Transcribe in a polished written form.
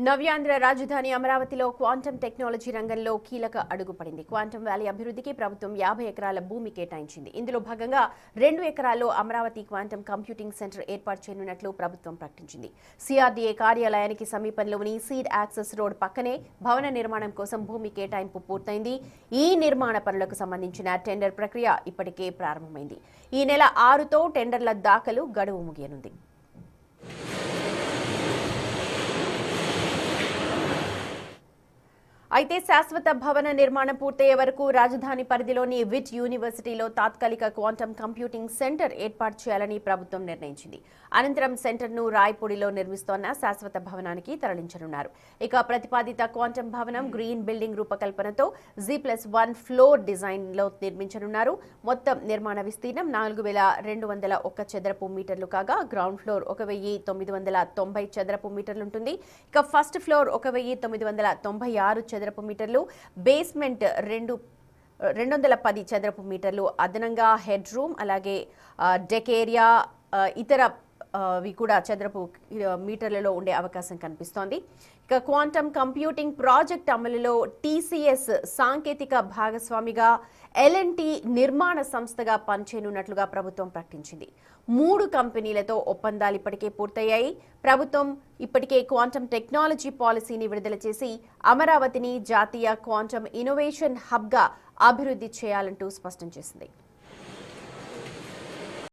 నవ్యాంధ్ర రాజధాని అమరావతిలో quantum technology రంగంలో కీలక అడుగు పడింది. క్వాంటమ్ వ్యాలీ అభివృద్ధికి ప్రభుత్వం 50 ఎకరాల భూమి కేటాయించింది. ఇందులో భాగంగా 2 ఎకరాల్లో అమరావతి క్వాంటమ్ కంప్యూటింగ్ సెంటర్ ఏర్పాటు చేయనున్నట్లు ప్రభుత్వం ప్రకటించింది. సిఆర్డీఏ కార్యాలయానికి సమీపంలోని సీడ్ యాక్సెస్ రోడ్ పక్కనే భవన నిర్మాణం కోసం భూమి కేటాయింపు పూర్తయింది. ఈ నిర్మాణ పనులకు సంబంధించిన టెండర్ ప్రక్రియ ఇప్పటికే ప్రారంభమైంది. ఈ నెల 6తో టెండర్ల దాఖలు గడువు ముగియనుంది. అయితే శాశ్వత భవన నిర్మాణం పూర్తయ్యే వరకు రాజధాని పరిధిలోని విట్ యూనివర్సిటీలో తాత్కాలిక క్వాంటమ్ కంప్యూటింగ్ సెంటర్ ఏర్పాటు చేయాలని ప్రభుత్వం నిర్ణయించింది. అనంతరం సెంటర్ను రాయపూడిలో నిర్మిస్తోన్న శాశ్వత భవనానికి తరలించనున్నారు. ఇక ప్రతిపాదిత క్వాంటమ్ భవనం గ్రీన్ బిల్డింగ్ రూపకల్పనతో G+1 ఫ్లోర్ డిజైన్లో నిర్మించనున్నారు. మొత్తం నిర్మాణ విస్తీర్ణం 4201 చదరపు మీటర్లు కాగా గ్రౌండ్ ఫ్లోర్ 1990 చదరపు మీటర్లుంటుంది. ఇక ఫస్ట్ ఫ్లోర్ 1996 చదరపు మీటర్లు, బేస్మెంట్ 210 చదరపు మీటర్లు, అదనంగా హెడ్ రూమ్ అలాగే డెక్ ఏరియా ఇతర కూడా చదరపు మీటర్లలో ఉండే అవకాశం కనిపిస్తోంది. ఇక క్వాంటమ్ కంప్యూటింగ్ ప్రాజెక్ట్ అమలులో టీసీఎస్ సాంకేతిక భాగస్వామిగా L&T నిర్మాణ సంస్థగా పనిచేయనున్నట్లుగా ప్రభుత్వం ప్రకటించింది. 3 కంపెనీలతో ఒప్పందాలు ఇప్పటికే పూర్తయ్యాయి. ప్రభుత్వం ఇప్పటికే క్వాంటమ్ టెక్నాలజీ పాలసీని విడుదల చేసి అమరావతిని జాతీయ క్వాంటమ్ ఇన్నోవేషన్ హబ్గా అభివృద్ధి చేయాలంటూ స్పష్టం చేసింది.